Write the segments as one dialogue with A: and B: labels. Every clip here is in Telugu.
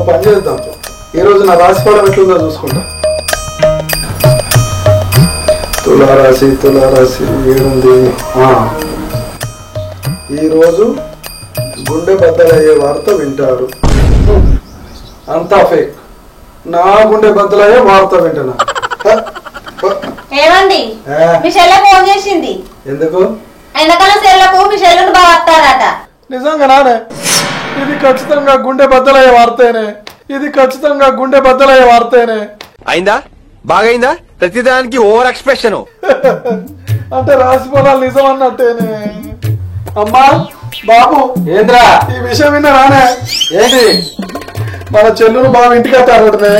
A: పని చేద్దాం. ఈ రోజు నా రాశి ఫలం ఎట్లుందో చూసుకుంటా. తులారాశి ఏముంది? ఈరోజు గుండె బద్దలయ్యే వార్త వింటారు. అంతా ఫేక్. నా గుండె బద్దలయ్యే వార్త వింటున్నా.
B: ఏమండి మీ చెల్లె ఫోన్ చేసింది.
A: ఎందుకు?
B: ఎండాకాలం సెల్లకు మీ చెల్లెను బాగా వస్తారట.
A: నిజంగా నానే? ఇది ఖచ్చితంగా గుండె బద్దలయ్యే వార్తేనే.
C: అయిందా? బాగైందా? ప్రతిదానికి ఓవర్ ఎక్స్ప్రెషన్.
A: అంటే రాశి ఫలాలు నిజం అన్నట్టేనే. అమ్మా బాబు
D: ఏంద్రా
A: ఈ విషయం విన్నారానే?
D: ఏంటి?
A: మన చెల్లును బావ ఇంటికి వస్తారటనే.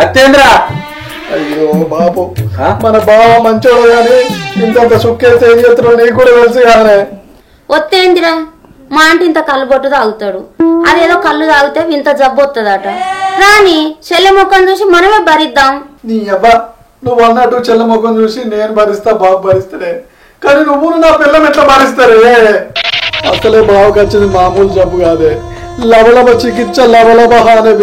D: అత్తేంద్రా?
A: అయ్యో బాబు, మన బావ మంచోడు గాని ఇంత సుక్కేస్తే ఏం చేస్తున్నాడు నీకు కూడా తెలుసు కానీ.
B: వత్తేందిరా మా ఆంటీ ఇంత కళ్ళు బొట్టు తాగుతాడు. అదేదో కళ్ళు తాగితే ఇంత జబ్బు వస్తుందట. రాని చెల్లె ముఖం చూసి మనమే భరిద్దాం.
A: నీ అబ్బా, నువ్వు అన్నట్టు చెల్ల ముఖం చూసి నేను భరిస్తా, బాబు భరిస్తాడే. కానీ నువ్వు నా పిల్లం ఎట్లా భరిస్తారే? అసలే బావకు వచ్చింది మామూలు జబ్బు కాదే. లవలవ చికిత్స లవలబహ అనే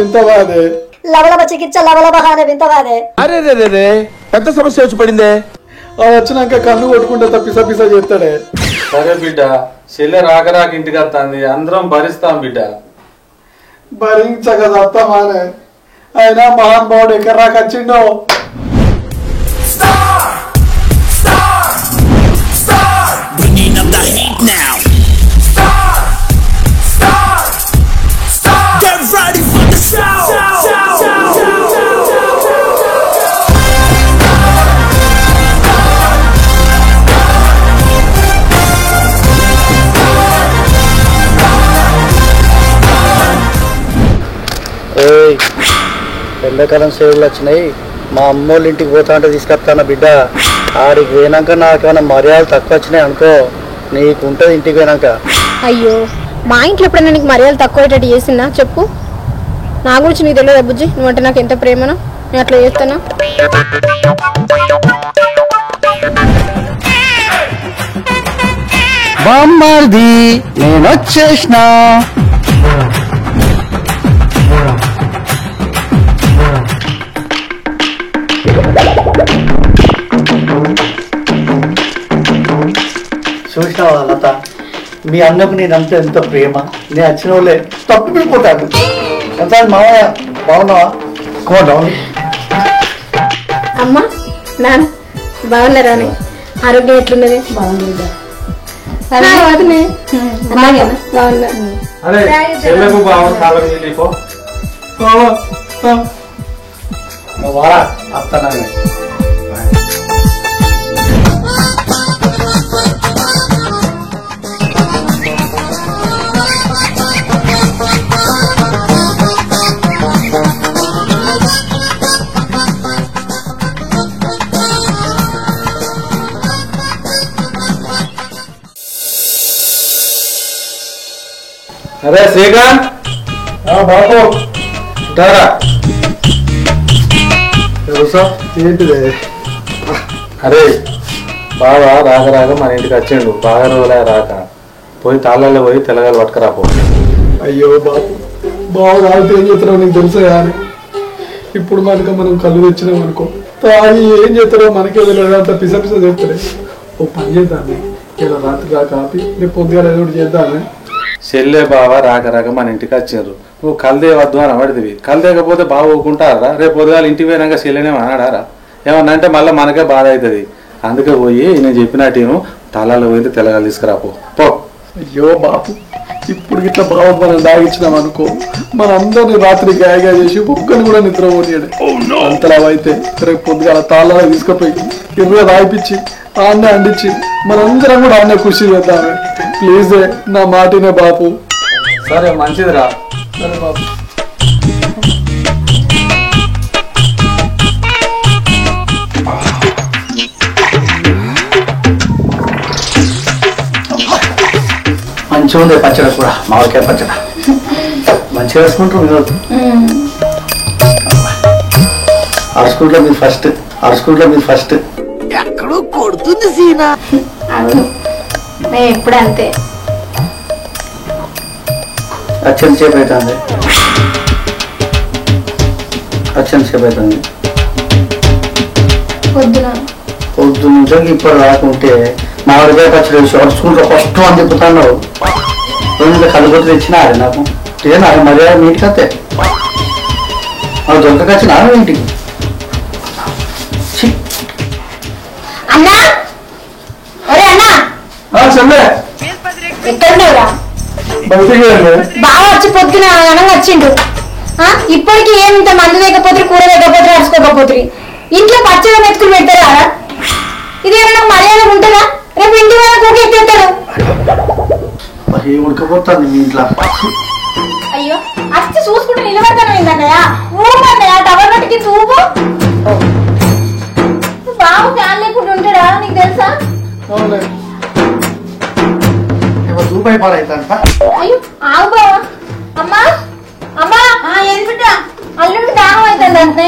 A: వింతవాదే.
C: అరే పెద్ద సమస్య వచ్చి పడిందే.
A: అది వచ్చినాక కన్ను కొట్టుకుంటే పిస చేస్తాడే.
D: సరే బిడ్డ, చెల్లె రాక ఇంటికి వస్తుంది, అందరం భరిస్తాం బిడ్డ.
A: భరించక తప్పమానే. అయినా మహానుభావుడు ఎక్కడ రాకొచ్చిండో.
E: ఎండాకాలం సేవలు వచ్చినాయి. మా అమ్మోళ్ళ ఇంటికి పోతా అంటే తీసుకొస్తాను బిడ్డ. ఆడికి పోయినాక నాకేమైనా మర్యాదలు తక్కువ వచ్చినాయి అనుకో, నీకు ఉంటుంది ఇంటికి పోయినాక.
F: అయ్యో, మా ఇంట్లో ఎప్పుడైనా నీకు మర్యాదలు తక్కువ చేసిందా చెప్పు? నా గురించి నీకు తెలియదు బుజ్జి, నువ్వంటే నాకు ఎంత ప్రేమనో నేను అట్లా చేస్తానా?
E: బామ్మర్ది నేను వచ్చేసినా. చూసినావా లత, మీ అన్నకు నేనంతా ఎంత ప్రేమ. నేను వచ్చిన వాళ్ళే తప్పు పడిపోతాను. ఎంత మావయ్య బాగున్నావా? కోడవును
F: అమ్మా నాన్న బాగున్నారా? ఆరోగ్యం ఎట్లున్నది?
B: బాగుంది.
F: బాగున్నా.
D: అరే చెల్లెకు బాగుంది.
E: వారా అత్తనా?
D: అరే శ్రీకాంత్
A: బాబు
D: ఉంటారా?
A: ఏంటిదే?
D: అరే బాగా రాక మన ఇంటికి వచ్చిండు. బాగా రోజులే రాక. పోయి తాళ్ళల్లో పోయి తెల్లగాలు పట్టుకురాపో.
A: అయ్యో బాబు, బాగా తాగితే ఏం చేస్తారో నీకు తెలుసు కానీ ఇప్పుడు మనక మనం కళ్ళు తెచ్చినాం అనుకో, తాగి ఏం చేస్తారో మనకే తెలియదు. అంత పిస చేస్తారే. ఓ పని చేద్దాన్ని, ఇలా రాత్రి దాకా ఆపి రేపు పొద్దుగా ఏదో ఒకటి చేద్దామే.
D: చెల్లె బావ రాక మన ఇంటికి వచ్చిండ్రు. నువ్వు కల్దే వద్దు అని పడిదివి. కల్దేకపోతే బావ ఊకుంటారా? రేపు పొద్దుగాల ఇంటికి పోయినాక చెల్లెనే అన్నాడారా? ఏమన్నా అంటే మళ్ళీ మనకే బాధ అవుతుంది. అందుకే పోయి నేను చెప్పినట్టు తలాలు పోయి తెల్లగాలు తీసుకురాపో పో.
A: అయ్యో బాబు, ఇప్పుడు ఇట్లా బాబు మనం దాగించినాం అనుకో, మన అందరినీ రాత్రి గాయగా చేసి ఒక్కని కూడా నిద్ర పోనీయడు. అంతలా అయితే రేపు పొద్దుగా తాళ్ళలో తీసుకుపోయి ఇరుగా దాయిపించి ఆన్నే అండించి మనందరం కూడా ఆన్నే కృషి చేద్దామే. ప్లీజ్ నా మాటినే బాపు.
D: సరే మంచిదిరా.
A: సరే బాబు.
E: మంచిగా ఉంది పచ్చడి కూడా, మామిడికాయ పచ్చడి మంచిగా వేసుకుంటారు ఈరోజు. అరుచుకుంట్లో మీరు ఫస్ట్ ఎక్కడో కొడుతుంది సీనా.
F: మేము ఎప్పుడు అంతే.
E: అచ్చం సేపు అవుతుంది. వచ్చిన సేపు అవుతుంది. పొద్దు నుంచి ఇప్పుడు రాకుంటే మామిడికాయ పచ్చడి షార్ట్స్కుంటా ఫస్ట్ అని చెప్తాను. కలుగుతుంది ఇచ్చినా అది నాకు నాకు మర్యాద నీటికి వస్తే దొంగకి వచ్చిన ఇంటికి.
F: అన్నా ఒరే అన్నా
A: చెల్లె
F: ఎక్కడున్నావురా? బాగా వచ్చి పొద్దున అనంగా వచ్చిండు. ఇప్పటికి ఏమింత మందు లేకపోతే కూర లేకపోతే అడుచుకోకపోతే ఇంట్లో పచ్చడి మెతుకులు పెడతారా? ఇదేమన్నా మర్యాద ఉంటుందా? రేపు ఇంటి వాళ్ళ కూకి ఎత్తేస్తాడు.
E: ఉడకపోతాను మీ ఇంట్లో.
F: అయ్యో అచ్చి చూసుకుంటే నిలబడతాను ఏంటన్నయ్యా? ఊపన్నయ్యా టవర్ నటికి చూపు. బాబు ఫ్యాన్ లేకుండా ఉంటాడా నీకు తెలుసా?
E: రూపాయి పాలైతా.
F: అయ్యో ఆగు బావా. అమ్మా అమ్మా ఏం బిడ్డ అల్లుడికి దాహం అవుతుంది అంతే.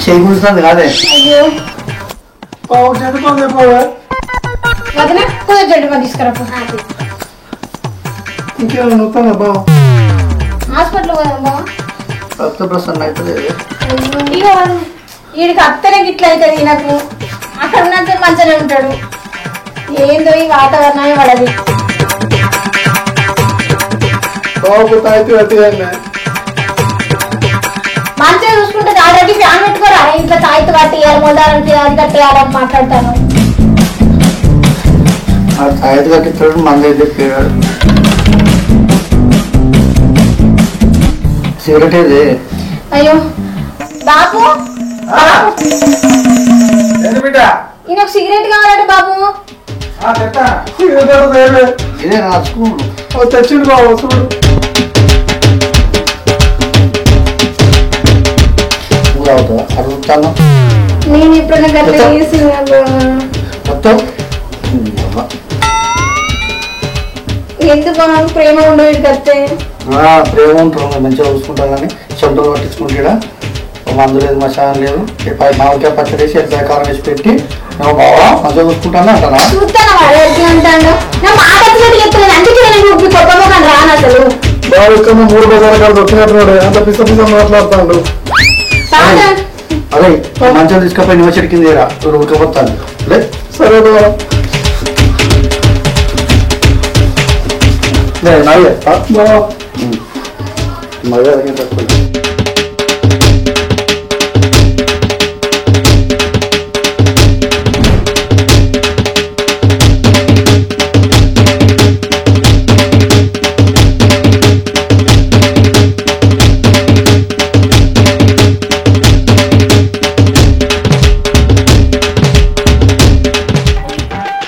E: చేయి కూర్చున్నది కాదే.
F: అయ్యో
A: చేతుకోండి పోవే.
F: వదిన కొంచెం జడ్డు పని తీసుకురా.
A: ఇంకేమైనా నొత్తానా బావ?
F: హాస్పిటల్ పోదాం బావా.
E: రక్త ప్రసన్న అవుతుంది.
F: ఇగో వీడికి అత్తనే గిట్ల అవుతుంది. నాకు అక్కడ ఉన్నంత మంచిగానే ఉంటాడు. ఏందో ఈ వాతావరణమే పడది.
A: బాబు తాయితే అట్టిగానే
F: మంచిగా చూసుకుంటే ఆల్రెడీ ఫ్యాన్ పెట్టుకోరా. ఇంట్లో తాయితు కట్టేయాలి మొండాలంటే అది కట్టేయాలని మాట్లాడతాను.
E: తాయితు కట్టిస్తాడు మంది అయితే పేరాడు. సిగరెట్ ఏది?
F: అయ్యో బాబు
A: బిడ్డ
F: ఈయన ఒక సిగరెట్ కావాలంటే బాబు.
E: ఇదే నా స్కూల్
A: తెచ్చిండు బాబు చూడు.
E: అవుతుందా అడుగుతాను.
F: నేను ఎప్పుడైనా గట్ల చేసి
E: మొత్తం
F: ఎందుకు బాబు ప్రేమ ఉండవు కడితే.
E: ప్రేమ ఉంటుంది మంచిగా చూసుకుంటాను కానీ చెమటలు పట్టించుకుంటా. మందు లేదు మసాలా లేదు. మామిడికాయ పచ్చడి వేసి ఎట్లా కారం వేసి పెట్టి నువ్వు బాగా మంచిగా చూసుకుంటాను అంటానా?
F: చూస్తాను వాడు ఎట్లా అంటాడు. నా మాట వచ్చినట్టు చెప్తాను. అందుకే నేను ఇప్పుడు కొత్త మొక్కను రాను అసలు.
A: బాబు ఇక్కడ 3 బజార్ కాదు వచ్చినట్టున్నాడు. అంత పిస పిస మాట్లాడుతాడు.
E: అదే మంచిగా తీసుకపోయి నిమ్మ చెట్టు కింద ఉడకపోతాను.
A: సరే బాబా
E: నాయే
A: బాబా
E: మర్యాద తక్కువ.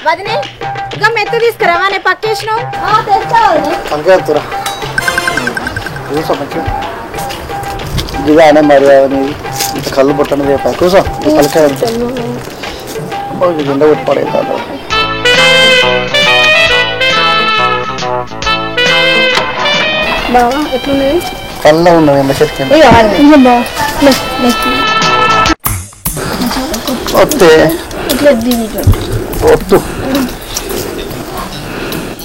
F: వదినే ఇక మెత్త తీసుకురావా? నేను పక్కేసినావు
E: అంతేరా కూర్చో మంచిగా. ఇదిగానే మర్యాద నీది. ఇంత కళ్ళు పుట్టను రేపా కూర్చో. పలకాయ ఎండ కొట్టి పడేస్తాను.
F: బావా ఎట్లున్నది?
E: కళ్ళ ఉన్నది ఎండ చెట్టు కింద వస్తే వద్దు.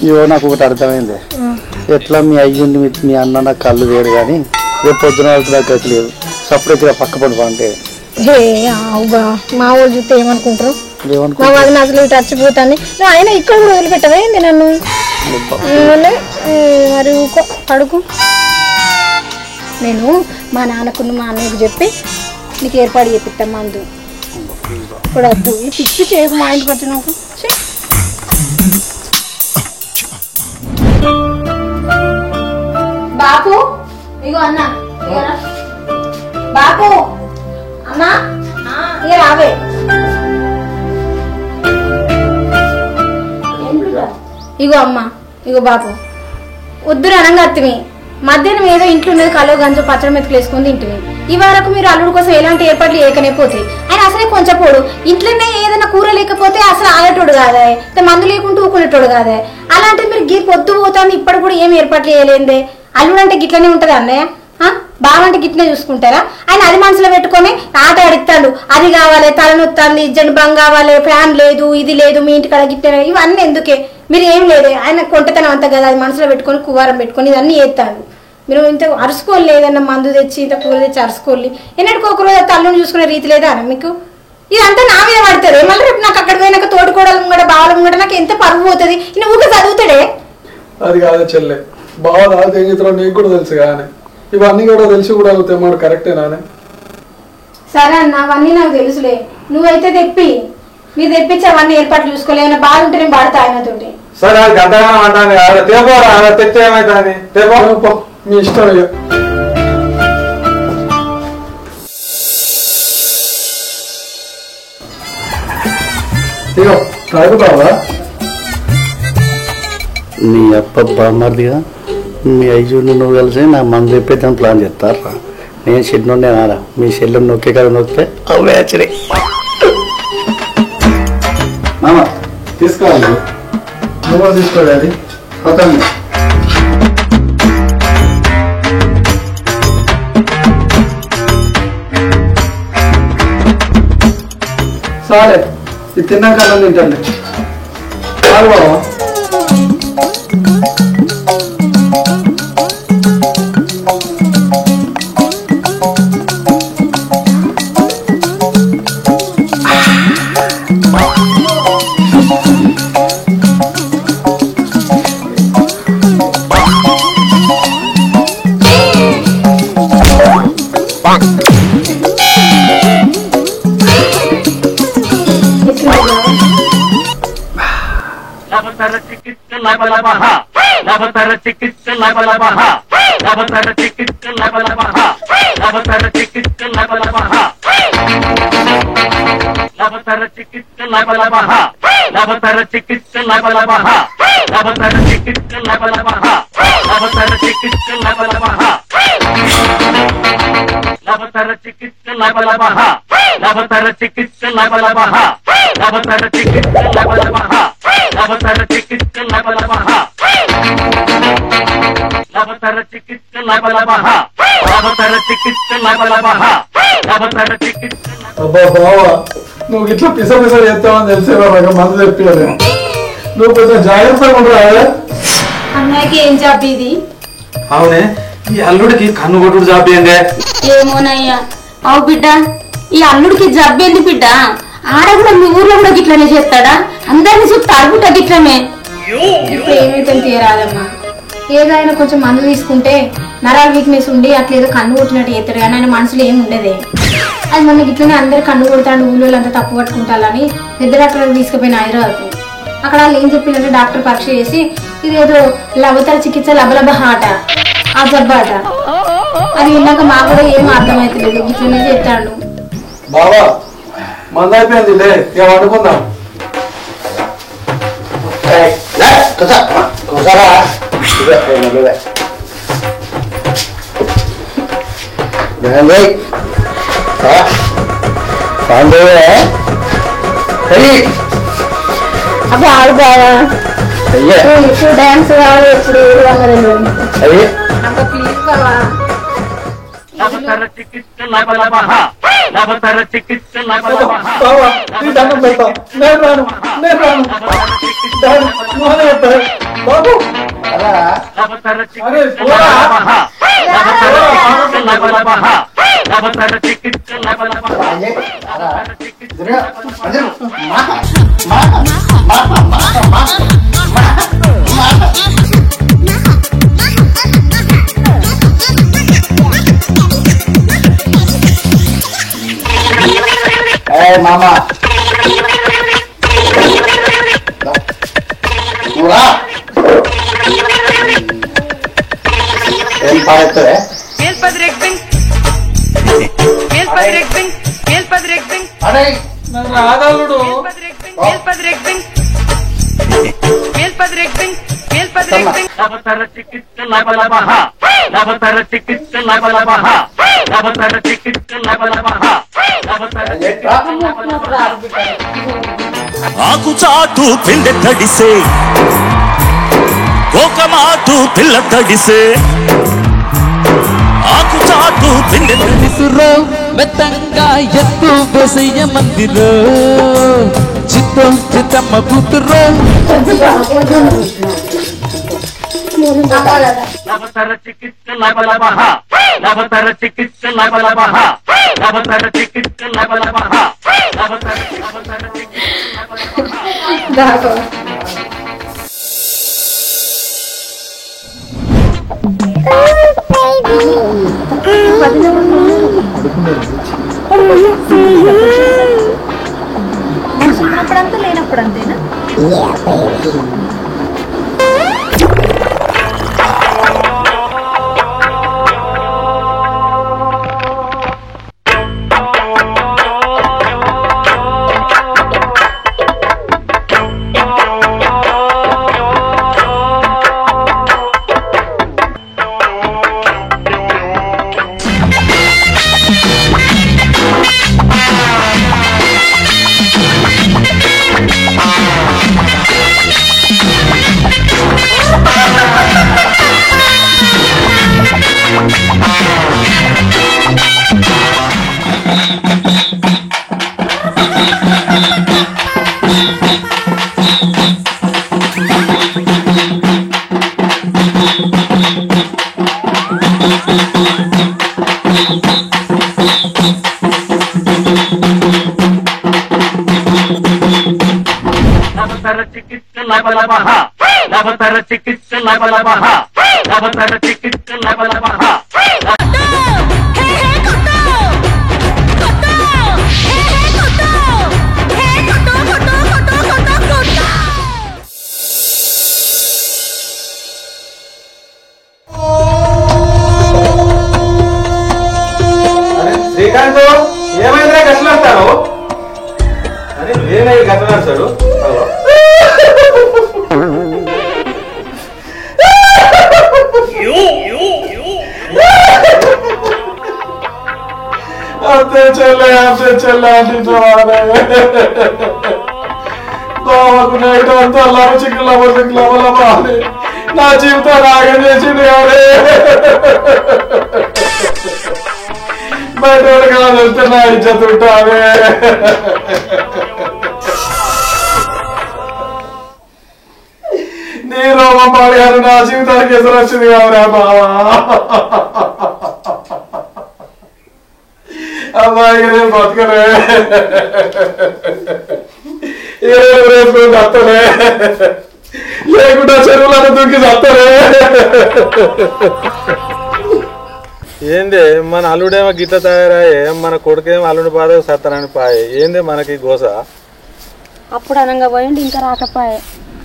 E: ఇవో నాకు ఒకటి అర్థమైంది. ఎట్లా మీ అయ్యింది మీ అన్న నాకు కళ్ళు వేడు కానీ రేపు పొద్దున వరకు దగ్గర లేదు. సపరేట్గా పక్క పడుకో అంటే
F: మా ఊరు చూస్తే ఏమనుకుంటారు? మా వాళ్ళని అసలు చచ్చిపోతాను. నువ్వు ఆయన ఇక్కడ కూడా వదిలిపెట్టవే ఏంది నన్ను? మరి పడుకు. నేను మా నాన్నకున్న మా అన్నయ్యకు చెప్పి నీకు ఏర్పాటు చేపిస్తాం మందు. ఇప్పుడు వద్దు ఈ పిచ్చి చేయకు మా ఇంటికి వచ్చి నాకు. బాపు ఇగో అన్న బాపు అన్నా ఇక రావే. ఇగో అమ్మ ఇగో బాపు వద్దురు అనంగా అత్తివి. మధ్యాహ్నం ఏదో ఇంట్లో ఉన్నది కలో గంజు పచ్చడి మెతుకులు వేసుకుని తింటుంది. ఈ వరకు మీరు అల్లుడు కోసం ఎలాంటి ఏర్పాట్లు చేయకనే పోతాయి. ఆయన అసలే కొంచెం పోడు. ఇంట్లోనే ఏదైనా కూర లేకపోతే అసలు ఆగేటోడు కాదే. మందు లేకుంటూ ఊకునేటోడు కాదే. అలాంటి మీరు గీ పొద్దు పోతాను ఇప్పటి కూడా ఏం ఏర్పాట్లు చేయలేదే. అల్లుడు అంటే గిట్లనే ఉంటది అన్నయ్య. బావంటే గిట్నే చూసుకుంటారా? ఆయన అది మనసులో పెట్టుకొని ఆట అడుగుతాడు, అది కావాలి, తలనొత్తాంది, జండు కావాలి, ఫ్యాన్ లేదు, ఇది లేదు, మీ ఇంటికాడ గిట్టే, ఇవన్నీ ఎందుకే? మీరు ఏం లేదు, ఆయన కొంటతనం అంతా కదా, అది మనసులో పెట్టుకొని కువారం పెట్టుకొని ఇవన్నీ చేస్తాడు. మీరు ఇంత అరుసుకోవాలి, ఏదన్నా మందు తెచ్చి ఇంత కూర తెచ్చి అరుసుకోవాలి. ఎన్నటికో ఒక రోజు తల్లుని చూసుకునే రీతి లేదా మీకు? ఇదంతా నా మీద పడతారు. మళ్ళీ రేపు నాకు అక్కడ పోయినాక తోడుకోవడం కూడా బావడం కూడా నాకు ఎంత పరువు పోతుంది. ఈయన ఊరికే చదువుతాడే.
A: అది కాదే చెల్లె, బావ తాగితే ఏం చేస్తారో నీకు కూడా తెలుసు కానీ ఇవన్నీ కూడా తెలిసి కూడా అవుతాయి మాట కరెక్టేనానే?
F: సరే అన్న, అవన్నీ నాకు తెలుసులే. నువ్వైతే తెప్పి మీరు తెప్పించి అవన్నీ ఏర్పాట్లు చూసుకోలే. ఏమైనా బాధ ఉంటే నేను పడతా ఆయనతోటి.
D: సరే అది గంటగానం అంటాను తేపోరా, తెచ్చే ఏమైతుంది తేపో,
A: మీ ఇష్టం. ఇగో తాగు బావా.
E: నీ అప్ప బామ్మర్దిగా మీ అయ్యూని నువ్వు కలిసి నా మందు చెప్పేద్దాన్ని ప్లాన్ చేస్తారా? నేను షెడ్ నుండే నారా, మీ షెడ్లో నొక్కే కదా నొక్కితే అవే ఆచరే.
A: మామ తీసుకోవాలి, నువ్వు తీసుకోవాలి. పోతాను. సరే ఇది తిన్నాక అన్నం తింటండి. చాలు బాబా. అబ్బా బావా, నువ్వు ఇట్లా పిస చేస్తావని తెలిసేవా? మందు చెప్పారు. నువ్వు కొంచెం జాగ్రత్తగా ఉండరా.
F: అన్నయ్యకి ఏం జాబ్ ఇది?
D: అవునే, ఈ అల్లుడికి కన్ను కొట్టుడు జాబ్ ఏందే?
B: ఏమోనయ్యా. అవు బిడ్డ, ఈ అల్లుడికి జబ్బేంది బిడ్డ? ఆడ కూడా మీ ఊర్లో కూడా గిట్లనే చేస్తాడా? అందరిని చూస్తే అడుగుట గిట్లనే.
F: ఇప్పుడు ఏమైతే తీయరాదమ్మా. ఏదైనా కొంచెం మందు తీసుకుంటే నరాల వీక్నెస్ ఉండి అట్లా ఏదో కన్ను కొట్టినట్టు చేస్తాడు కానీ ఆయన మనసులో ఏమి ఉండదే. అది మనకి ఇట్లనే అందరు కన్ను కొడతాడు, ఊళ్ళో అంతా తప్పు పట్టుకుంటారని పెద్ద డాక్టర్ తీసుకుపోయిన హైదరాబాద్కు. అక్కడ వాళ్ళు ఏం చెప్పిందంటే డాక్టర్ పరీక్ష చేసి ఇదేదో లవతర చికిత్స లబలబ ఆట, ఆ జబ్బాట అది విన్నాక మాకు కూడా ఏం అర్థమవుతలేదు. ఇట్లనే చేస్తాడు.
A: బావా మందు అయిపోయింది, లే ఇక వండుకుందాం.
B: అప్పుడు ఆడు బాగా ఇప్పుడు డాన్స్ కావాలి, ఎప్పుడు ప్లీజ్ బావా.
A: దండం పెడతా, నేను రాను, నేను రాను. బాబు అరే పోరా.
E: మామా ఏం పాడేస్తావే?
A: రాదల్లుడు
G: ఆకు చాటు పిందె తడిసే ఒక మాటు పిల్ల తడిసే ఆకు
H: కూతురో మెత్తంగా ఎత్తు వేసయ్య మందిరో చిత్తో చిత్తమ్మ కూతురో
G: లవతర చికిత్స లబలబహ లవతర చికిత్స లబలబహ లవతర చికిత్స లబలబహ లవతర చికిత్స లబలబహ
F: ఉన్నప్పుడంతా లేనప్పుడంతేనా లవతర చికిత్స లబలబహ లవతర చికిత్స లబలబహ లవతర చికిత్స లబలబహ
D: శ్రీకాంత్ ఏమైందా గట్ల వస్తాను అరే నేనే గట్ల నడుస్తాడు
A: అంతే చెల్లె అంటించవారే బావకు నైట్ అంతా లవ అని నా జీవితాన్ని ఆగం చేసింది కాదే బయట కాదు వెళ్తే నా ఇజ్జత్ ఉంటావే నీ రోమం పాడగారు నా జీవితానికి ఎదురు వచ్చింది కావరా బావా అమ్మాయి నేను బతకలే వేసుకుని చత్తలే లేకుండా చెరువులను దుంకి చత్తలే
D: ఏంది మన అల్లుడేమో గిట్ల తయారయ్యే మన కొడుకేమో అల్లుడి బాధ సత్తనని పాయే ఏంది మనకి గోస
B: అప్పుడు అనంగా పోయిండి ఇంకా రాకపోయే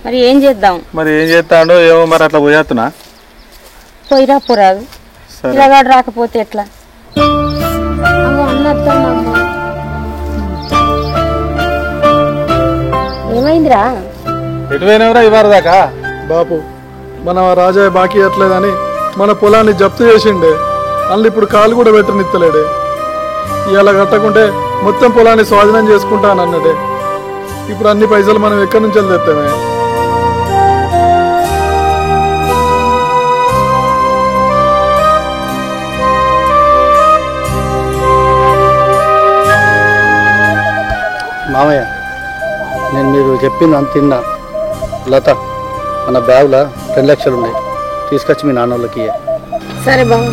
B: మరి ఏం చేద్దాం
D: మరి ఏం చేస్తాడో ఏమో మరి అట్లా పోయేస్తున్నా
B: పోయిరా పోరాదు పిల్లగాడు రాకపోతే ఎట్లా ఏమైందిరా
D: ఎటు పోయినవరా ఇవ్వరు దాకా
A: బాపు మన రాజయ్య బాకీ ఎట్లేదని మన పొలాన్ని జప్తు చేసిండే అందులో ఇప్పుడు కాలు కూడా పెట్టనిత్తలేడే ఇలా కట్టకుంటే మొత్తం పొలాన్ని స్వాధీనం చేసుకుంటానన్నడే ఇప్పుడు అన్ని పైసలు మనం ఎక్కడి నుంచి తెస్తామే
E: మామయ్య నేను మీరు చెప్పింది అంత తిన్నా లత మన బ్యాగ్లో 2 లక్షలు ఉన్నాయి తీసుకొచ్చి మీ నాన్నోళ్ళకి
F: సరే బాబు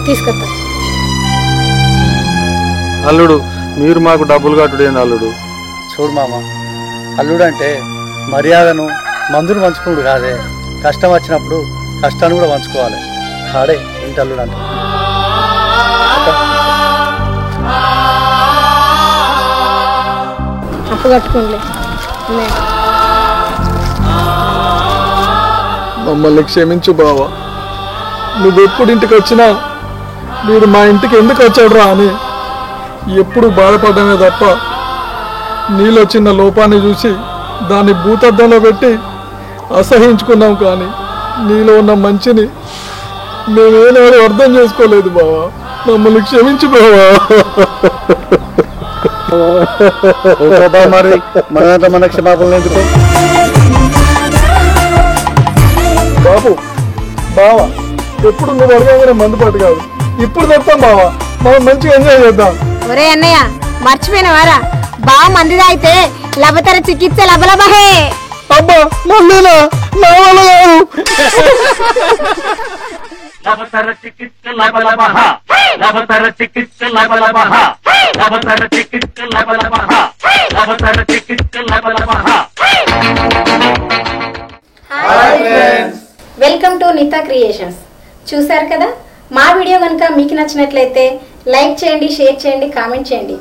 F: తీసుకొస్తా
D: అల్లుడు మీరు మాకు డబ్బులు కట్టుడేంది అల్లుడు
E: చూడు మామ అల్లుడు అంటే మర్యాదను మందును పంచుకున్నాడు కాదే కష్టం వచ్చినప్పుడు కష్టాన్ని కూడా పంచుకోవాలి ఆడే ఏంటి అల్లుడు అంటే
F: అప్పు కట్టుకోండి
A: మమ్మల్ని క్షమించు బావా నువ్వెప్పుడు ఇంటికి వచ్చినా వీడు మా ఇంటికి ఎందుకు వచ్చాడు రా అని ఎప్పుడు బాధపడమే తప్ప నీలో చిన్న లోపాన్ని చూసి దాన్ని భూతద్దంలో పెట్టి అసహించుకున్నాం కానీ నీలో ఉన్న మంచిని మేమేనాడు అర్థం చేసుకోలేదు బావా మమ్మల్ని క్షమించు బావా
E: మరి మన క్షమాపణలు ఎందుకు
A: బాబు బావా ఎప్పుడు నువ్వు అడగగానే మందుపాటు కాదు ఇప్పుడు తెస్తాం బావా మనం మంచిగా ఎంజాయ్ చేద్దాం.
F: ఒరే అన్నయ్య మర్చిపోయినవారా బాగా మంది తాగితే లభతర చికిత్స లభలభహే.
A: అబ్బా మళ్ళీనా నా వల్ల కాదు.
G: లభతర చికిత్స లభలభహ లభతర చికిత్స లభలభహ లభతర చికిత్స లభలభహ లభతర చికిత్స లభలభహ.
F: Welcome to Nita creations. చూసారు కదా, మా వీడియో కనుక మీకు నచ్చినట్లయితే లైక్ చేయండి, షేర్ చేయండి, కామెంట్ చేయండి.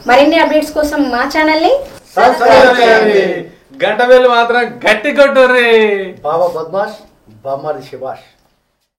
F: మరిన్ని అప్డేట్స్ కోసం మా ఛానల్ని
D: సబ్స్క్రైబ్ చేయండి. గంట వేలు మాత్రం గట్టి కొట్టుర్రి.
E: బాబా బద్మాష్ బామ్మారి శిభాష్.